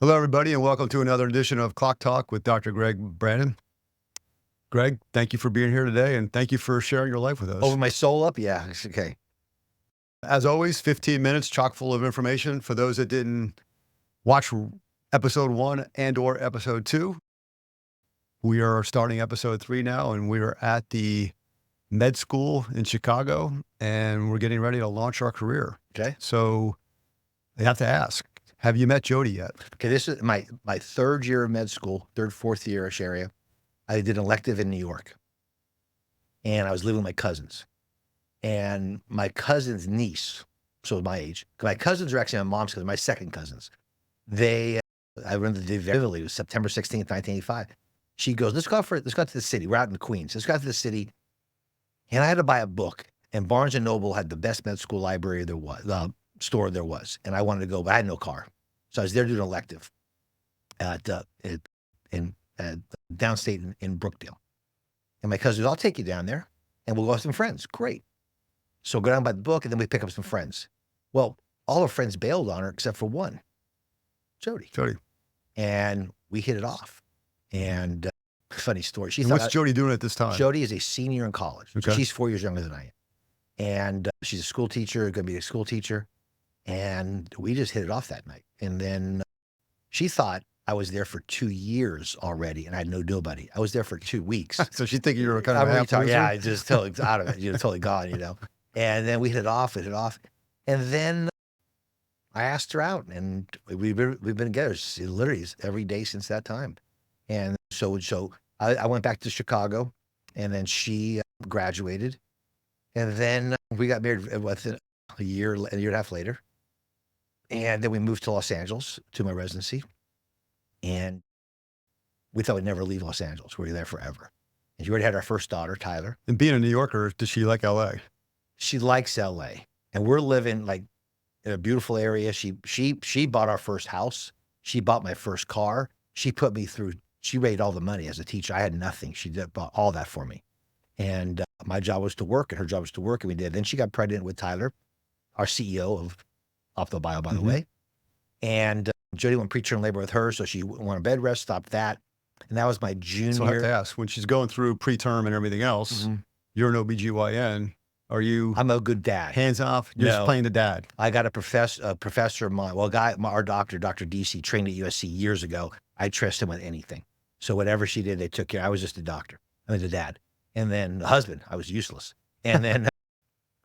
Hello, everybody, and welcome to another edition of Clock Talk with Dr. Greg Brannon. Greg, thank you for being here today, and thank you for sharing your life with us. Over my soul up? Yeah, it's okay. As always, 15 minutes chock full of information. For those that didn't watch episode 1 and/or episode 2, we are starting episode 3 now, and we are at the med school in Chicago, and we're getting ready to launch our career. Okay. So I have to ask, have you met Jody yet? Okay, this is my third year of med school, fourth year-ish area. I did an elective in New York, and I was living with my cousins. And my cousin's niece, so my age, my cousins are actually my mom's cousins, my second cousins. I remember the day vividly, it was September 16th, 1985. She goes, let's go out to the city. We're out in Queens. Let's go out to the city. And I had to buy a book, and Barnes & Noble had the best med school library there was, store there was. And I wanted to go, but I had no car. So I was there doing an elective in downstate in Brookdale. And my cousin goes, I'll take you down there, and we'll go with some friends. Great. So go down by the book, and then we pick up some friends. Well, all her friends bailed on her except for one, Jody. And we hit it off. And funny story. What's Jody doing at this time? Jody is a senior in college. Okay. So she's 4 years younger than I am. And she's a school teacher, going to be a school teacher. And we just hit it off that night. And then she thought I was there for 2 years already, and I had nobody. I was there for 2 weeks. So she thinking you were kind of a half loser? Yeah, I just totally out of it. You're totally gone, you know. And then we hit it off. And then I asked her out, and we've been together literally every day since that time. And so I went back to Chicago, and then she graduated. And then we got married within a year and a half later. And then we moved to Los Angeles to my residency. And we thought we'd never leave Los Angeles. We were there forever. And she already had our first daughter, Tyler. And being a New Yorker, does she like LA? She likes LA. And we're living like in a beautiful area. She bought our first house. She bought my first car. She put me through, she made all the money as a teacher. I had nothing. She bought all that for me. And my job was to work, and her job was to work, and we did. Then she got pregnant with Tyler, our CEO of OptoBio, by the way. And Jody went preterm labor with her, so she went on bed rest, stopped that. And that was my junior. So I have to ask, when she's going through preterm and everything else, you're an OBGYN. Are you? I'm a good dad. Hands off? You're just playing the dad. I got a professor of mine, our doctor, Dr. DC, trained at USC years ago. I trust him with anything. So whatever she did, they took care. I was just a doctor. I was the dad. And then the husband, I was useless. And then,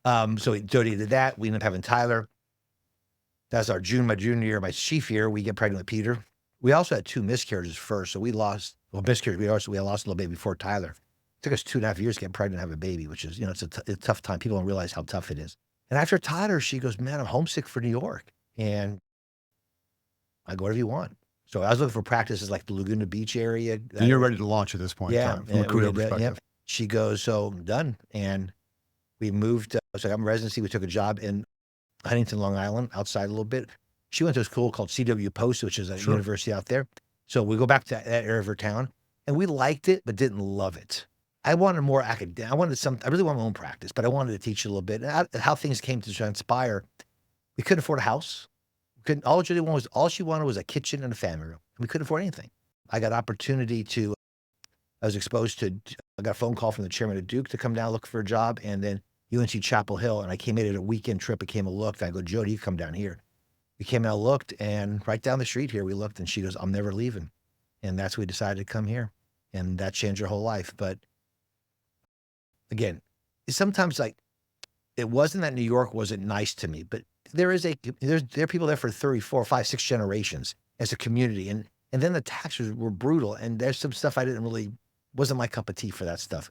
so Jody did that. We ended up having Tyler. That's my junior year, my chief year. We get pregnant with Peter. We also had 2 miscarriages first. So we lost, miscarriage. We lost a little baby before Tyler. It took us 2.5 years to get pregnant and have a baby, which is, it's a tough time. People don't realize how tough it is. And after Tyler, she goes, man, I'm homesick for New York. And I go, whatever you want. So I was looking for practices like the Laguna Beach area. And you're ready to launch at this point in time, from a career perspective. Yeah. She goes, so I'm done. And we moved, so I got my residency. We took a job in Huntington, Long Island, outside a little bit. She went to a school called CW Post, which is a university out there. So we go back to that area of her town, and we liked it, but didn't love it. I wanted more academic. I really wanted my own practice, but I wanted to teach a little bit. And how things came to transpire, we couldn't afford a house. All she wanted was a kitchen and a family room. We couldn't afford anything. I got opportunity I was exposed to, I got a phone call from the chairman of Duke to come down, look for a job, and then UNC Chapel Hill, and I came in at a weekend trip. I came and looked. I go, Jody, you come down here. We came out, looked, and right down the street here, we looked, and she goes, I'm never leaving. And that's when we decided to come here, and that changed her whole life. But again, sometimes it wasn't that New York wasn't nice to me, but there are people there for 3, 4, 5, 6 generations as a community, and then the taxes were brutal, and there's some stuff wasn't my cup of tea for that stuff.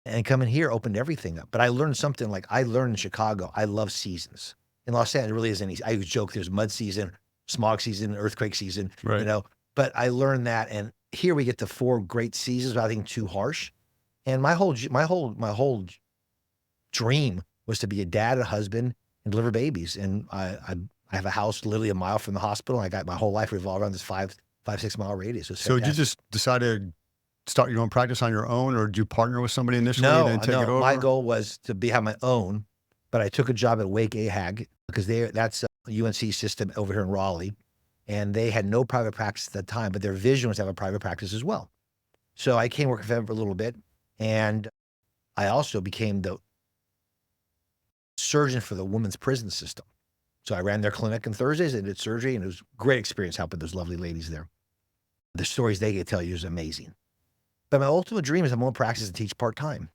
And coming here opened everything up. But I learned something I learned in Chicago. I love seasons. In Los Angeles, it really isn't easy. I joke, there's mud season, smog season, earthquake season, But I learned that. And here we get the 4 great seasons without being too harsh. And my whole dream was to be a dad, a husband, and deliver babies. And I have a house literally a mile from the hospital. And I got my whole life revolved around this 5-6 mile radius. So you just decided start your own practice on your own, or did you partner with somebody initially and then take it over? My goal was to have my own, but I took a job at Wake AHAG because that's a UNC system over here in Raleigh. and they had no private practice at that time, but their vision was to have a private practice as well. So I came work for them for a little bit, and I also became the surgeon for the women's prison system. So I ran their clinic on Thursdays and did surgery, and it was a great experience helping those lovely ladies there. The stories they could tell you is amazing. But my ultimate dream is I'm going to practice and teach part-time.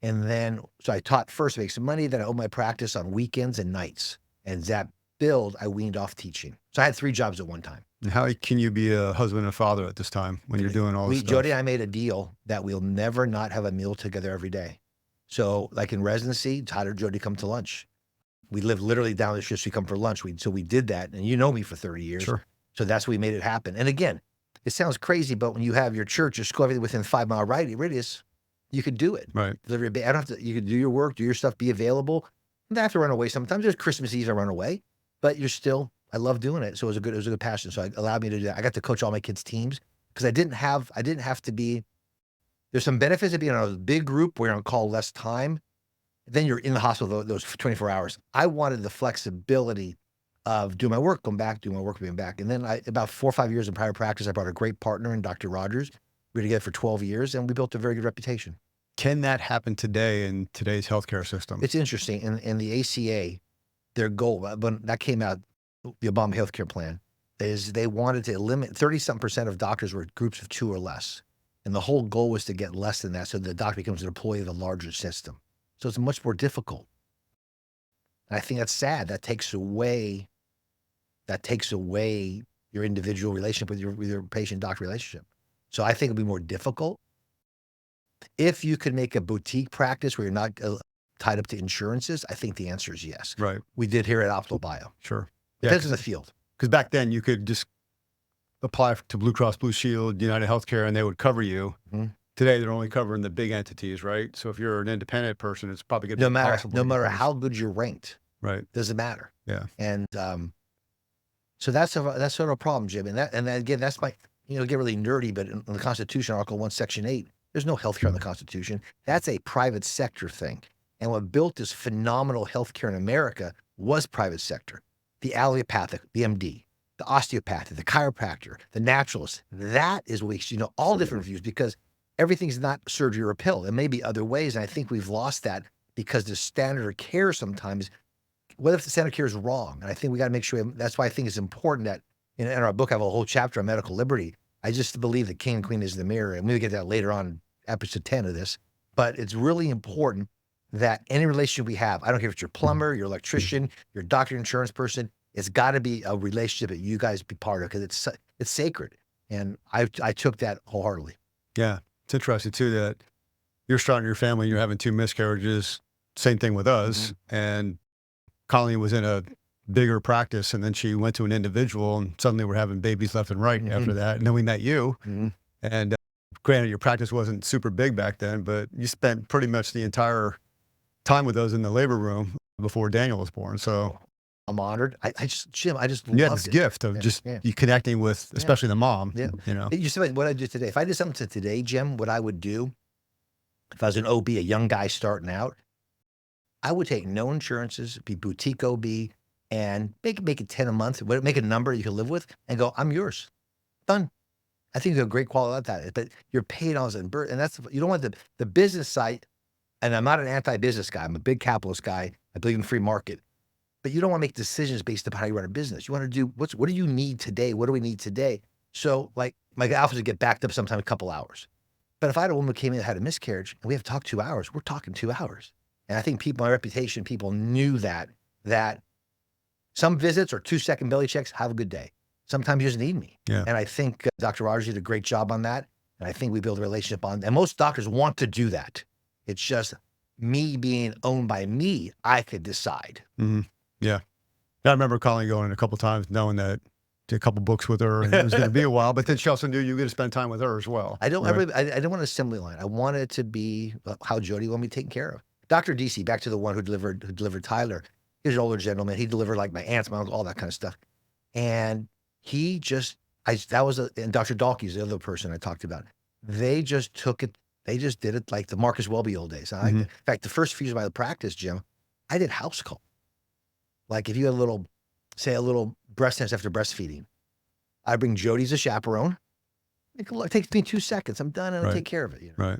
And then, so I taught first to make some money, then I opened my practice on weekends and nights. And that build, I weaned off teaching. So I had 3 jobs at one time. And how can you be a husband and father at this time when you're doing all this stuff? Jody and I made a deal that we'll never not have a meal together every day. So like in residency, Tyler and Jody come to lunch. We live literally down the street, so we come for lunch. So we did that, and you know me for 30 years. Sure. So that's what we made it happen. And again, it sounds crazy, but when you have your church, your school, everything within 5-mile radius, you could do it. Right. Deliver your I don't have to. You could do your work, do your stuff, be available. You don't have to run away. Sometimes there's Christmas Eve I run away, but you're still. I love doing it, so it was a good passion. So it allowed me to do that. I got to coach all my kids' teams because I didn't have to be. There's some benefits of being on a big group where you're on call less time. Then you're in the hospital those 24 hours. I wanted the flexibility of doing my work, going back, doing my work, being back. And then about 4 or 5 years in private practice, I brought a great partner in Dr. Rogers. We were together for 12 years, and we built a very good reputation. Can that happen today in today's healthcare system? It's interesting. In the ACA, their goal, when that came out, the Obama healthcare plan, is they wanted to eliminate 30-something% of doctors were groups of 2 or less. And the whole goal was to get less than that so the doctor becomes an employee of the larger system. So it's much more difficult. And I think that's sad. That takes away your individual relationship with your patient-doctor relationship. So I think it'd be more difficult. If you could make a boutique practice where you're not tied up to insurances, I think the answer is yes. Right. We did here at Optimal Bio. Sure. Depends on the field. Because back then you could just apply to Blue Cross Blue Shield, United Healthcare, and they would cover you. Mm-hmm. Today they're only covering the big entities, right? So if you're an independent person, it's probably going to be impossible. No matter how good you're ranked, right? Doesn't matter. Yeah. And so that's sort of a problem, Jim. And again, that's my get really nerdy, but in the Constitution, Article 1, Section 8, there's no healthcare in the Constitution. That's a private sector thing. And what built this phenomenal healthcare in America was private sector. The allopathic, the MD, the osteopathic, the chiropractor, the naturalist. That is what we all different views because everything's not surgery or a pill. There may be other ways, and I think we've lost that because the standard of care sometimes, what if the standard of care is wrong? And I think we got to make sure, that's why I think it's important that in our book, I have a whole chapter on medical liberty. I just believe that king and queen is the mirror, and we'll get that later on, episode 10 of this. But it's really important that any relationship we have, I don't care if it's your plumber, your electrician, your doctor, insurance person, it's got to be a relationship that you guys be part of because it's sacred. And I took that wholeheartedly. Yeah. It's interesting too that you're starting your family and you're having 2 miscarriages. Same thing with us. Mm-hmm. And Colleen was in a bigger practice and then she went to an individual and suddenly we're having babies left and right after that. And then we met you. Mm-hmm. And granted, your practice wasn't super big back then, but you spent pretty much the entire time with us in the labor room before Daniel was born. So I'm honored. Jim, I just you had this gift of you connecting with, especially the mom. Yeah. You said what I did today. If I did something today, Jim, what I would do, if I was an OB, a young guy starting out, I would take no insurances, be boutique OB, and make it 10 a month, make a number you can live with, and go, I'm yours. Done. I think there's a great quality about that. But you're paid on and that's you don't want the business side. And I'm not an anti-business guy. I'm a big capitalist guy. I believe in free market. But you don't want to make decisions based upon how you run a business. You want to do what do you need today? What do we need today? So like my office would get backed up sometimes a couple hours. But if I had a woman who came in that had a miscarriage and we have to talk 2 hours, we're talking 2 hours. And I think my reputation, people knew that some visits or 2-second belly checks, have a good day. Sometimes you just need me. Yeah. And I think Dr. Rogers did a great job on that. And I think we built a relationship and most doctors want to do that. It's just me being owned by me, I could decide. Mm-hmm. Yeah. I remember Colleen going a couple of times knowing that did a couple books with her and it was going to be a while, but then she also knew you were going to spend time with her as well. I don't want an assembly line. I want it to be how Jody wanted me taken care of. Dr. DC, back to the one who delivered Tyler, he was an older gentleman. He delivered like my aunts, my uncle, all that kind of stuff. And and Dr. Dalkey's the other person I talked about. They just took it. They just did it like the Marcus Welby old days. In fact, the first few years of my practice, Jim, I did house call. Like if you had a little breast test after breastfeeding, I bring Jody as a chaperone. It takes me 2 seconds. I'm done, and I take care of it. You know? Right.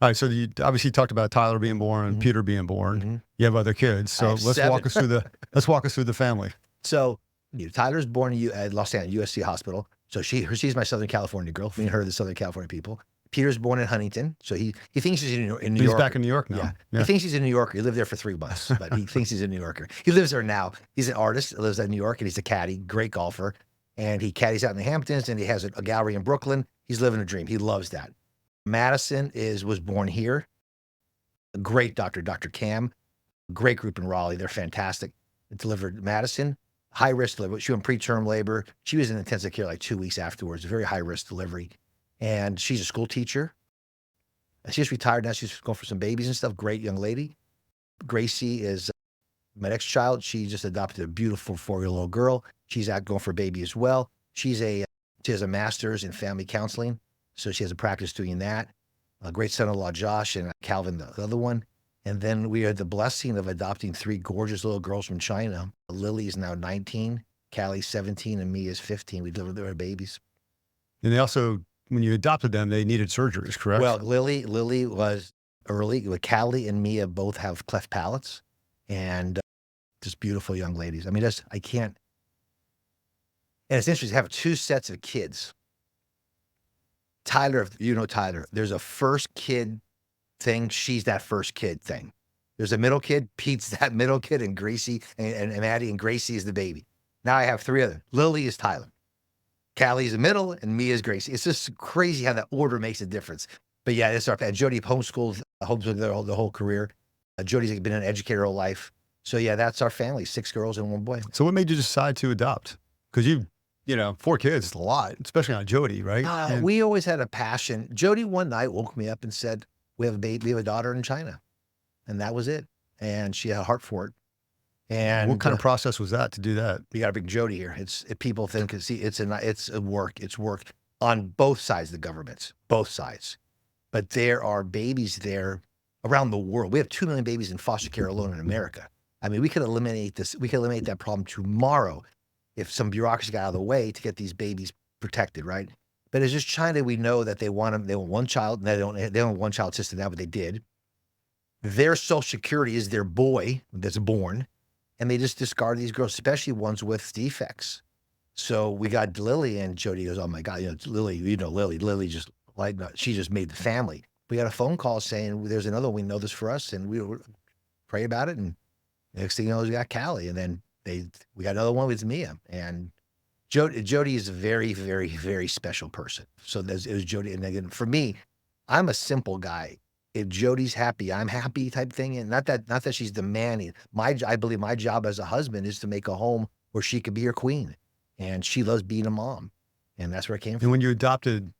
All right. So you obviously talked about Tyler being born and Peter being born. You have other kids. So let's walk us through the family. So Tyler's born at Los Angeles, USC Hospital. So she's my Southern California girl. Me and her are the Southern California people. Peter's born in Huntington. So he thinks he's in New York. He's back in New York now. Yeah. He thinks he's in New Yorker. He lived there for 3 months, but he thinks he's a New Yorker. He lives there now. He's an artist, lives in New York, and he's a caddy, great golfer. And he caddies out in the Hamptons, and he has a gallery in Brooklyn. He's living a dream. He loves that. Madison was born here. A great doctor, Dr. Cam. Great group in Raleigh. They're fantastic. Delivered Madison. High risk delivery. She went preterm labor. She was in intensive care like 2 weeks afterwards. Very high risk delivery. And she's a school teacher. She's retired now. She's going for some babies and stuff. Great young lady. Gracie is my next child. She just adopted a beautiful 4-year-old girl. She's out going for a baby as well. She has a master's in family counseling. So she has a practice doing that. A great son-in-law, Josh, and Calvin, the other one. And then we had the blessing of adopting 3 gorgeous little girls from China. Lily is now 19, Callie's 17, and me is 15. We delivered their babies. And they also, when you adopted them, they needed surgeries, correct? Well, Lily was early. Callie and Mia both have cleft palates, and just beautiful young ladies. I mean, I can't. And it's interesting to have 2 sets of kids. Tyler, Tyler, there's a first kid thing. She's that first kid thing. There's a middle kid. Pete's that middle kid, and Gracie and Maddie and Gracie is the baby. Now I have 3 other. Lily is Tyler. Callie's the middle, and Mia is Gracie. It's just crazy how that order makes a difference. But yeah, this is our plan. Jody homeschooled the whole career. Jody's been an educator all life. So yeah, that's our family, 6 girls and 1 boy. So what made you decide to adopt? Because 4 kids is a lot, especially on Jody, right? We always had a passion. Jody one night woke me up and said, we have a daughter in China. And that was it. And she had a heart for it. And what kind of process was that to do that? We got to bring Jody here. People think, it's work on both sides of the government, both sides. But there are babies there around the world. We have 2 million babies in foster care alone in America. I mean, we could eliminate this. We could eliminate that problem tomorrow if some bureaucracy got out of the way to get these babies protected, right? But it's just China. We know that they want them. They want 1 child. And they don't have 1 child system now, but they did. Their social security is their boy that's born, and they just discard these girls, especially ones with defects. So we got Lily, and Jody goes, "Oh my God, Lily, Lily just she just made the family." We got a phone call saying there's another one. We know this for us, and we pray about it. And next thing you know, we got Callie, and then we got another one with Mia. And Jody is a very, very, very special person. So it was Jody, and again, for me, I'm a simple guy. If Jody's happy, I'm happy type thing. And not that she's demanding. I believe my job as a husband is to make a home where she could be her queen. And she loves being a mom. And that's where it came from. And when you adopted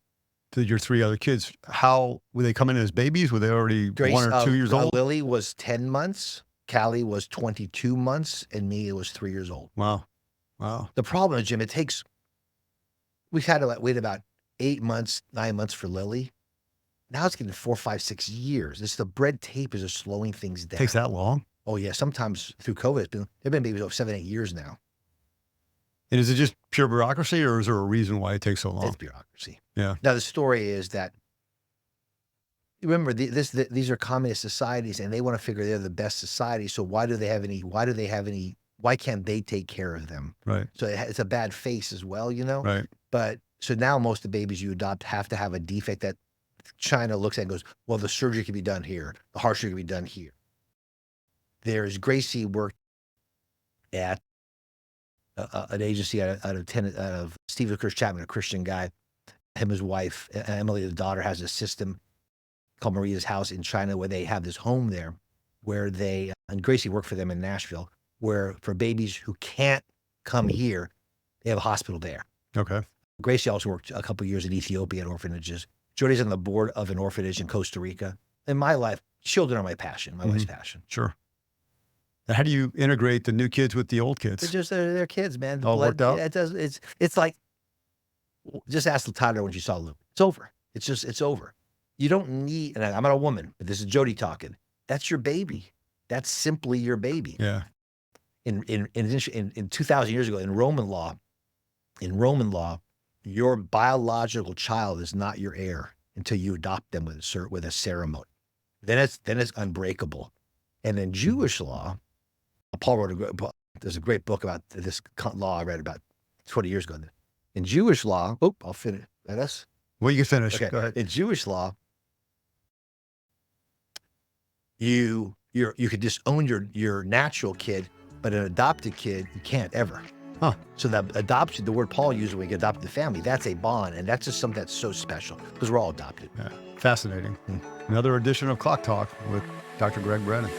your 3 other kids, how were they coming in as babies? Were they already 1 or 2 years old? Lily was 10 months. Callie was 22 months. And me was 3 years old. Wow. The problem is, Jim, we've had to wait about 8 months, 9 months for Lily. Now it's getting 4, 5, 6 years. The red tape is just slowing things down. Takes that long? Oh yeah. Sometimes through COVID, they've been babies over 7, 8 years now. And is it just pure bureaucracy, or is there a reason why it takes so long? It's bureaucracy. Yeah. Now the story is that, remember, these are communist societies, and they want to figure they're the best society. So why can't they take care of them? Right. So it's a bad face as well, Right. But so now most of the babies you adopt have to have a defect that China looks at and goes, well, the surgery can be done here. The heart surgery can be done here. There's Gracie worked at an agency out of Stephen Chris Chapman, a Christian guy. Him, his wife, Emily, the daughter, has a system called Maria's House in China where they have this home there where and Gracie worked for them in Nashville, where for babies who can't come here, they have a hospital there. Okay. Gracie also worked a couple of years in Ethiopia at orphanages. Jody's on the board of an orphanage in Costa Rica. In my life, children are my passion, my wife's passion. Sure. And how do you integrate the new kids with the old kids? They're kids, man. All worked out? It's like, just ask Tyler when she saw Luke. It's over. It's over. You don't need, and I'm not a woman, but this is Jody talking. That's your baby. That's simply your baby. Yeah. In 2,000 years ago, in Roman law, in Roman law, your biological child is not your heir until you adopt them with a ceremony. Then it's unbreakable. And in Jewish law, Paul wrote there's a great book about this law I read about 20 years ago. In Jewish law, I'll finish. That's Well, you can finish. okay. Go ahead. In Jewish law, you could disown your natural kid, but an adopted kid you can't ever. Huh. So that adoption, the word Paul used when we adopt the family, that's a bond, and that's just something that's so special because we're all adopted. Yeah. Fascinating. Another edition of Clock Talk with Dr. Greg Brannon.